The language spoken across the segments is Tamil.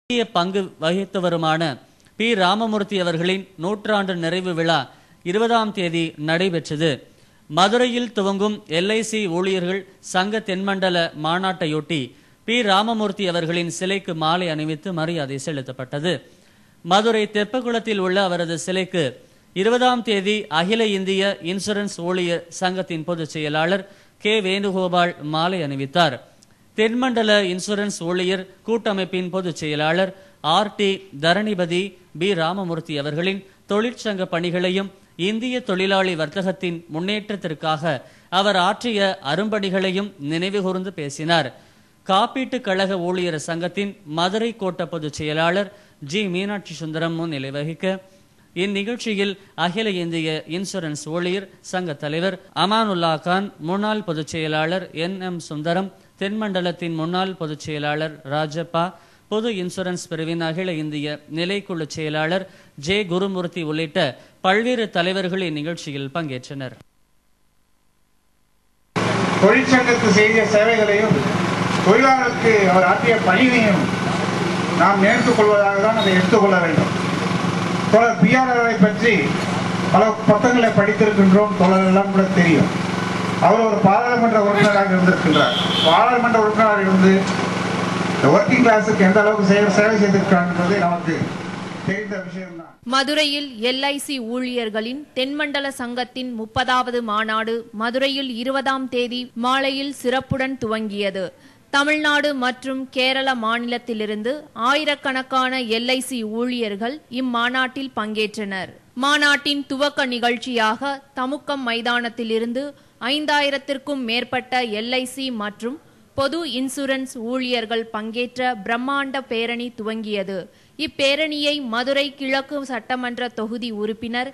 முக்கிய பங்கு வகித்தவருமான பி. ராமமூர்த்தி அவர்களின் நூற்றாண்டு நிறைவு விழா 20ஆம் தேதி நடைபெற்றது. மதுரையில் துவங்கும் LIC ஊழியர்கள் சங்க தென்மண்டல மாநாட்டையொட்டி பி. ராமமூர்த்தி அவர்களின் சிலைக்கு மாலை அணிவித்து மரியாதை செலுத்தப்பட்டது. மதுரை தெப்பக்குளத்தில் உள்ள அவரது சிலைக்கு 20ஆம் தேதி அகில இந்திய இன்சூரன்ஸ் ஊழியர் சங்கத்தின் பொதுச் செயலாளர் K. வேணுகோபால் மாலை அணிவித்தார். தென்மண்டல இன்சூரன்ஸ் ஊழியர் கூட்டமைப்பின் பொதுச் செயலாளர் RT தரணிபதி பி. ராமமூர்த்தி அவர்களின் தொழிற்சங்க பணிகளையும் இந்திய தொழிலாளி வர்த்தகத்தின் முன்னேற்றத்திற்காக அவர் ஆற்றிய அரும்பணிகளையும் நினைவுகூர்ந்து பேசினார். காப்பீட்டுக் கழக ஊழியர் சங்கத்தின் மதுரை கோட்ட பொதுச் செயலாளர் G. மீனாட்சி சுந்தரம் முன்னிலை வகிக்க இந்நிகழ்ச்சியில் அகில இந்திய இன்சூரன்ஸ் ஊழியர் சங்க தலைவர் அமானுல்லா கான், முன்னாள் பொதுச் செயலாளர் NM சுந்தரம், தென்மண்டலத்தின் முன்னாள் பொதுச் செயலாளர் ராஜப்பா, பொது இன்சூரன்ஸ் பிரிவின் அகில இந்திய நிலைக்குழு செயலாளர் J. குருமூர்த்தி உள்ளிட்ட பல்வேறு தலைவர்கள் இந்நிகழ்ச்சியில் பங்கேற்றனர். தொழிற்சங்கத்து செய்த சேவைகளையும் தொழிலாளருக்கு அவர் ஆற்றிய பணியையும் நாம் நினைத்துக் கொள்வதாக தான் அதை எடுத்துக்கொள்ள வேண்டும். தோழர் BR அவர்களை பற்றி பல புத்தகங்களை படித்திருக்கின்றோம். தோழர்களெல்லாம் கூட தெரியும். அவர் ஒரு பாராளுமன்ற உறுப்பினராக இருந்திருக்கின்றார். பாராளுமன்ற உறுப்பினராக இருந்து ஒர்க்கிங் கிளாஸுக்கு எந்த அளவுக்கு சேவை செய்திருக்கிறார் என்பது நமக்கு தெரிந்த விஷயம்தான். மதுரையில் LIC ஊழியர்களின் தென்மண்டல சங்கத்தின் 30வது மாநாடு மதுரையில் 20ஆம் தேதி மாலையில் சிறப்புடன் துவங்கியது. தமிழ்நாடு மற்றும் கேரள மாநிலத்திலிருந்து ஆயிரக்கணக்கான LIC ஊழியர்கள் இம்மாநாட்டில் பங்கேற்றனர். மாநாட்டின் துவக்க நிகழ்ச்சியாக தமுக்கம் மைதானத்திலிருந்து 5000த்திற்கும் மேற்பட்ட LIC மற்றும் பொது இன்சூரன்ஸ் ஊழியர்கள் பங்கேற்ற பிரம்மாண்ட பேரணி துவங்கியது. இப்பேரணியை மதுரை கிழக்கு சட்டமன்ற தொகுதி உறுப்பினர்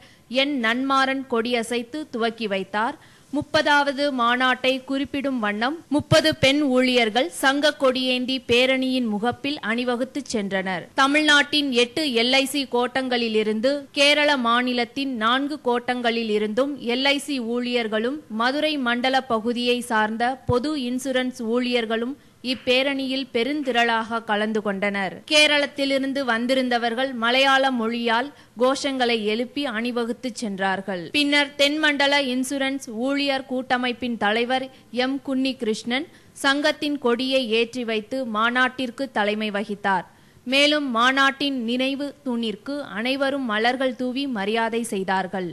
N. நன்மாறன் கொடியசைத்து துவக்கி வைத்தார். 30வது மாநாட்டை குறிப்பிடும் வண்ணம் 30 பெண் ஊழியர்கள் சங்க கொடியேந்தி பேரணியின் முகப்பில் அணிவகுத்து சென்றனர். தமிழ்நாட்டின் 8 LIC கோட்டங்களிலிருந்து கேரள மாநிலத்தின் 4 கோட்டங்களில் இருந்தும் LIC ஊழியர்களும் மதுரை மண்டல பகுதியை சார்ந்த பொது இன்சூரன்ஸ் ஊழியர்களும் இப்பேரணியில் பெருந்திரளாக கலந்து கொண்டனர். கேரளத்திலிருந்து வந்திருந்தவர்கள் மலையாள மொழியால் கோஷங்களை எழுப்பி அணிவகுத்து சென்றார்கள். பின்னர் தென்மண்டல இன்சூரன்ஸ் ஊழியர் கூட்டமைப்பின் தலைவர் M. குன்னி கிருஷ்ணன் சங்கத்தின் கொடியை ஏற்றி வைத்து மாநாட்டிற்கு தலைமை வகித்தார். மேலும் மாநாட்டின் நினைவு தூணிற்கு அனைவரும் மலர்கள் தூவி மரியாதை செய்தார்கள்.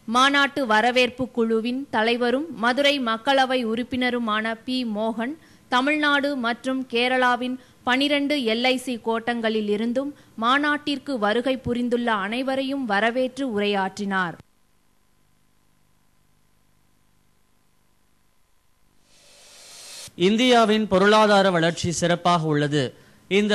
மாநாட்டு வரவேற்பு குழுவின் தலைவரும் மதுரை மக்களவை உறுப்பினருமான P. மோகன் தமிழ்நாடு மற்றும் கேரளாவின் 12 LIC கோட்டங்களில் இருந்தும் மாநாட்டிற்கு வருகை புரிந்துள்ள அனைவரையும் வரவேற்று உரையாற்றினார். இந்தியாவின் பொருளாதார வளர்ச்சி சிறப்பாக உள்ளது. இந்த